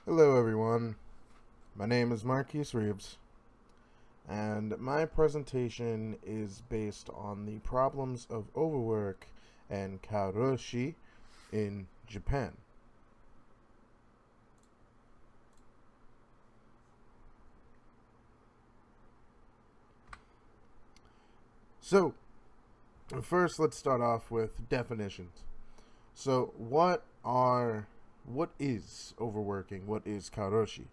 Hello everyone, my name is Marquise Reeves, and my presentation is based on the problems of overwork and karoshi in Japan. So, first let's start off with definitions. So, what is overworking? What is karoshi?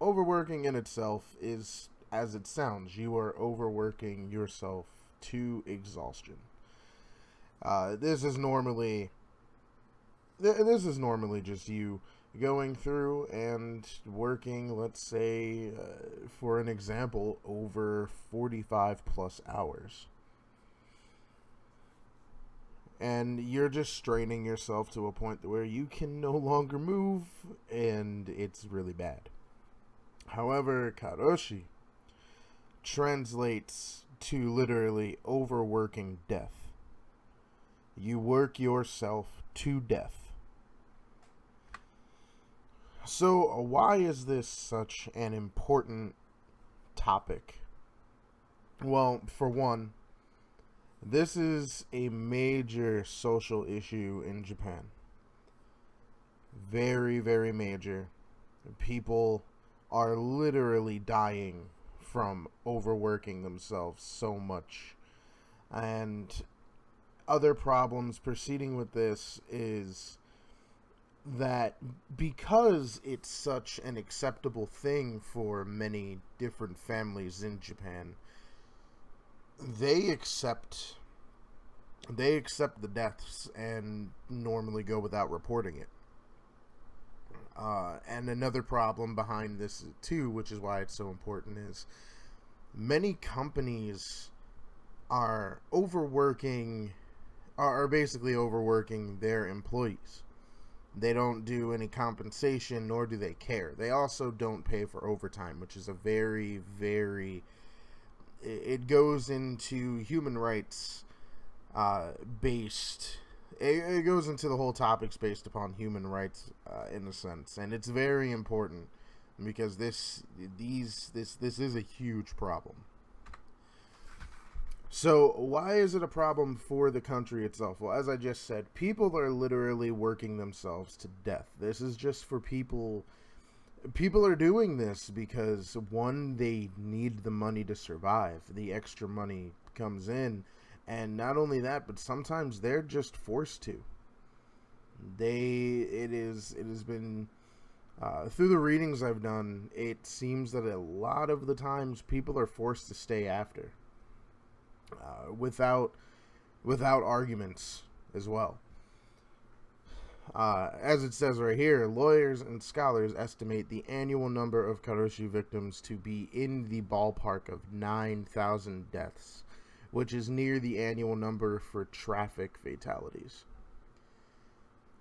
Overworking in itself is, as it sounds, you are overworking yourself to exhaustion. This is normally just you going through and working, let's say, for an example, over 45 plus hours. And you're just straining yourself to a point where you can no longer move, and it's really bad. However, karoshi translates to literally overworking death. You work yourself to death. So, why is this such an important topic? Well, for one, this is a major social issue in Japan. Very, very major. People are literally dying from overworking themselves so much. And other problems proceeding with this is that because it's such an acceptable thing for many different families in Japan, they accept the deaths and normally go without reporting it. And another problem behind this too, which is why it's so important, is many companies are basically overworking their employees. They don't do any compensation, nor do they care. They also don't pay for overtime, which is a very, very... It goes into human rights based. It goes into the whole topics based upon human rights in a sense, and it's very important because this is a huge problem. So why is it a problem for the country itself? Well, as I just said, people are literally working themselves to death. This is just for people. People are doing this because, one, they need the money to survive. The extra money comes in, and not only that, but sometimes they're just forced to. It has been through the readings I've done, it seems that a lot of the times people are forced to stay after, without arguments as well. As it says right here, lawyers and scholars estimate the annual number of karoshi victims to be in the ballpark of 9,000 deaths, which is near the annual number for traffic fatalities.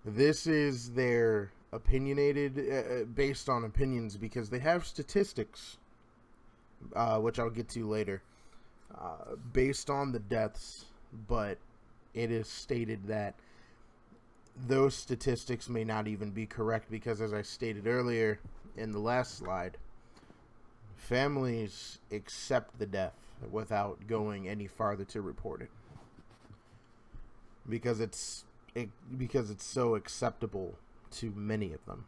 This is their opinionated, based on opinions, because they have statistics, which I'll get to later, based on the deaths, but it is stated that those statistics may not even be correct because, as I stated earlier in the last slide, families accept the death without going any farther to report it because it's so acceptable to many of them.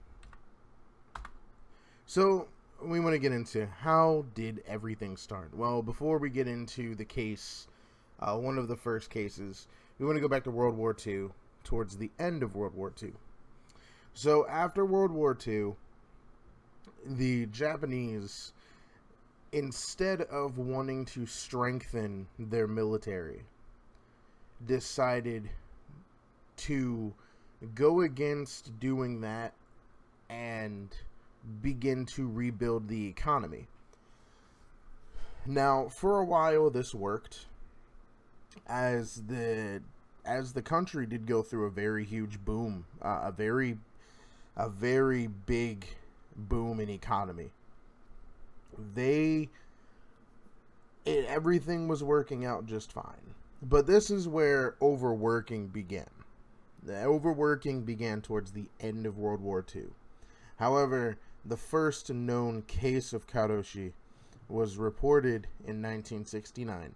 So we want to get into how did everything start. Well, before we get into the case, one of the first cases, we want to go back to World War II. Towards the end of World War II. So after World War II, the Japanese, instead of wanting to strengthen their military, decided to go against doing that and begin to rebuild the economy. Now, for a while this worked, as the country did go through a very huge boom, a very big boom in economy. Everything was working out just fine. But this is where overworking began. The overworking began towards the end of World War II. However, the first known case of karoshi was reported in 1969.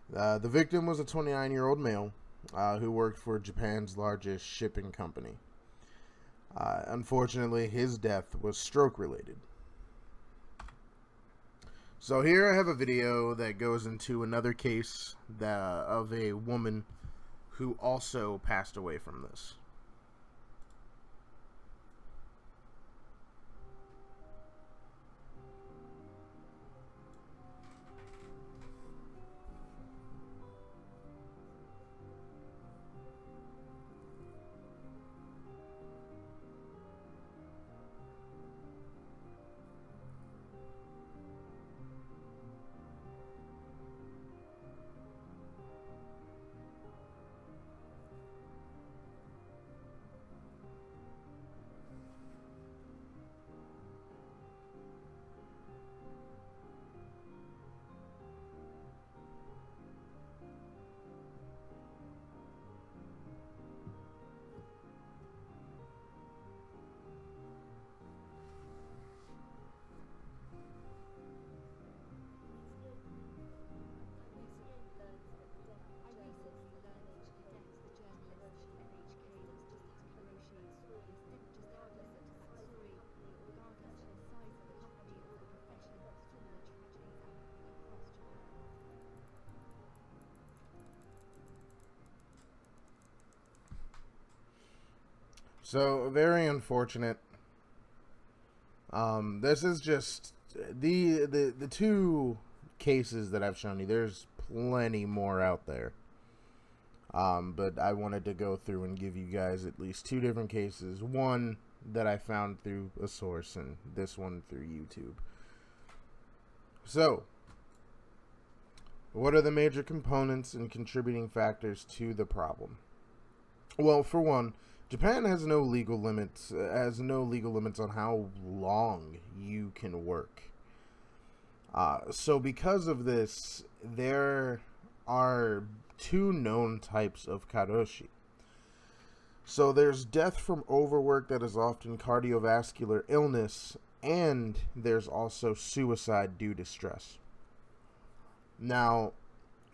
The victim was a 29-year-old male who worked for Japan's largest shipping company. Unfortunately, his death was stroke-related. So here I have a video that goes into another case of a woman who also passed away from this. So, very unfortunate. This is just the two cases that I've shown you. There's plenty more out there. But I wanted to go through and give you guys at least two different cases. One that I found through a source, and this one through YouTube. So, what are the major components and contributing factors to the problem? Well, for one, Japan has no legal limits. On how long you can work. So because of this, there are two known types of karoshi. So there's death from overwork that is often cardiovascular illness, and there's also suicide due to stress. Now,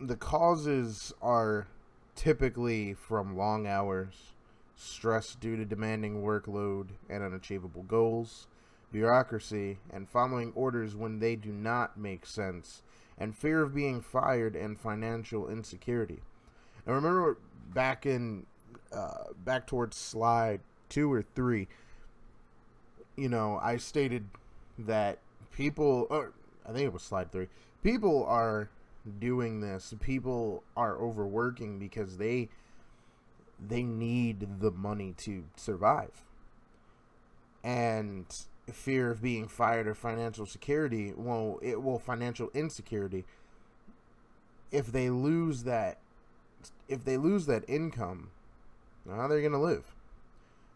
the causes are typically from long hours, stress due to demanding workload and unachievable goals, bureaucracy, and following orders when they do not make sense, and fear of being fired and financial insecurity. Now remember back towards slide 2 or 3, I stated that people, or I think it was slide 3, people are doing this. People are overworking because they need the money to survive. And fear of being fired or financial security, financial insecurity. If they lose that income, how are they going to live?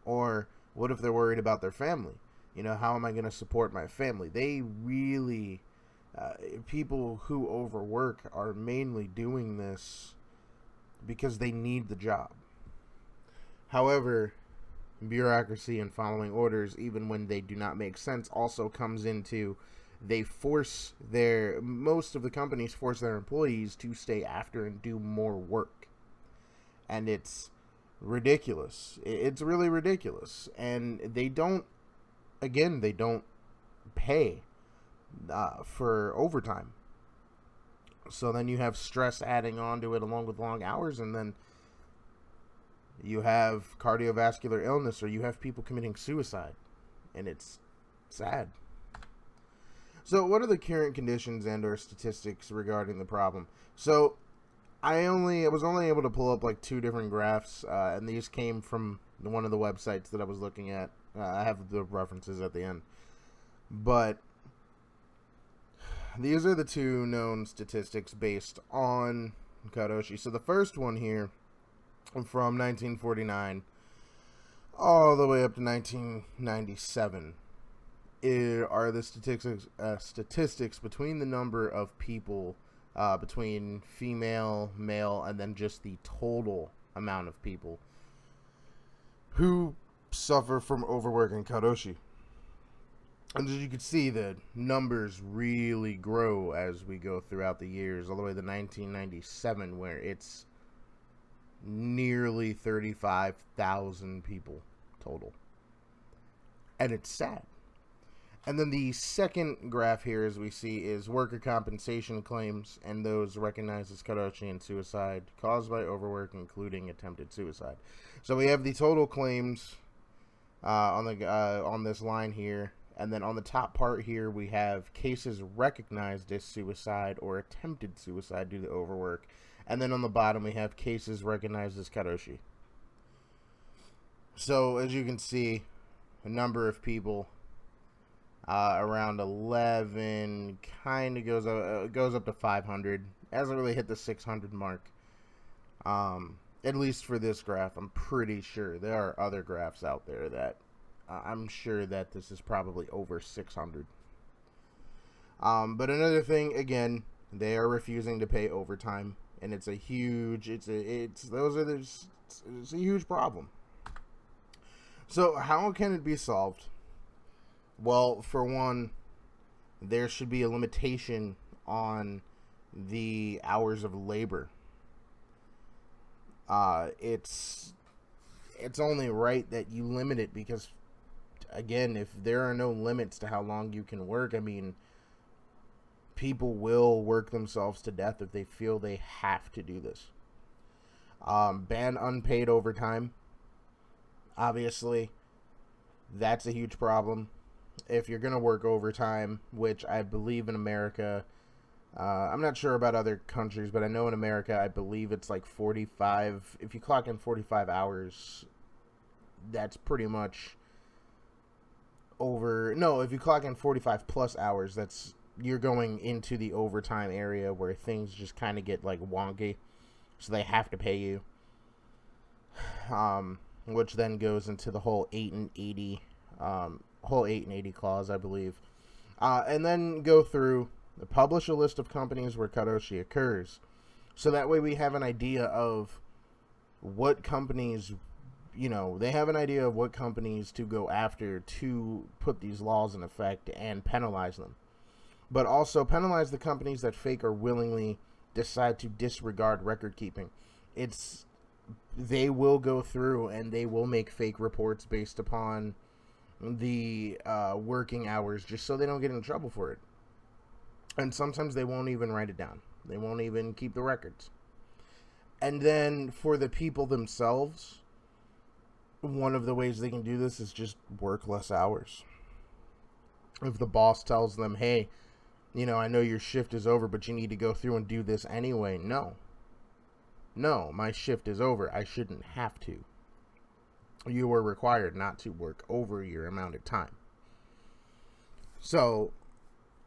Or what if they're worried about their family? How am I going to support my family? They really, people who overwork are mainly doing this because they need the job. However, bureaucracy and following orders, even when they do not make sense, also comes into most of the companies force their employees to stay after and do more work. And it's ridiculous. It's really ridiculous. And they don't pay for overtime. So then you have stress adding on to it along with long hours, and then you have cardiovascular illness, or you have people committing suicide, and it's sad. So what are the current conditions and or statistics regarding the problem? So I was only able to pull up like two different graphs, and these came from one of the websites that I was looking at. I have the references at the end. But these are the two known statistics based on karoshi. So the first one here, from 1949 all the way up to 1997, are the statistics between the number of people, between female, male, and then just the total amount of people who suffer from overwork and karoshi. And as you can see, the numbers really grow as we go throughout the years, all the way to 1997, where it's nearly 35,000 people total. And it's sad. And then the second graph here, as we see, is worker compensation claims and those recognized as karoshi and suicide caused by overwork, including attempted suicide. So we have the total claims on this line here, and then on the top part here we have cases recognized as suicide or attempted suicide due to overwork, and then on the bottom we have cases recognized as karoshi. So as you can see, a number of people. Around 11, kind of goes up to 500. Hasn't really hit the 600 mark. At least for this graph, I'm pretty sure there are other graphs out there that I'm sure that this is probably over 600. But another thing, again, they are refusing to pay overtime, and it's a huge problem. So how can it be solved? Well, for one, there should be a limitation on the hours of labor. It's only right that you limit it because, again, if there are no limits to how long you can work, I mean, people will work themselves to death if they feel they have to do this. Ban unpaid overtime. Obviously, that's a huge problem. If you're going to work overtime, which I believe in America, I'm not sure about other countries, but I know in America, I believe it's like 45. If you clock in 45 hours, that's pretty much over. No, if you clock in 45 plus hours, you're going into the overtime area where things just kind of get like wonky. So they have to pay you. Which then goes into the whole 8 and 80 clause, I believe. And then go through, publish a list of companies where karoshi occurs. So that way we have an idea of what companies, they have an idea of what companies to go after to put these laws in effect and penalize them. But also penalize the companies that fake or willingly decide to disregard record keeping. They will go through and they will make fake reports based upon the working hours just so they don't get in trouble for it. And sometimes they won't even write it down. They won't even keep the records. And then for the people themselves, one of the ways they can do this is just work less hours. If the boss tells them, hey, I know your shift is over, but you need to go through and do this anyway. No, my shift is over. I shouldn't have to. You were required not to work over your amount of time. So,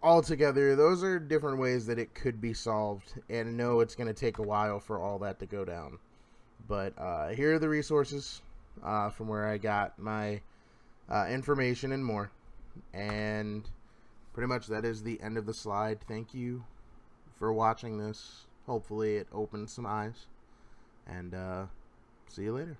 altogether, those are different ways that it could be solved. And no, it's going to take a while for all that to go down. But here are the resources from where I got my information and more. And pretty much that is the end of the slide. Thank you for watching this. Hopefully it opens some eyes. And see you later.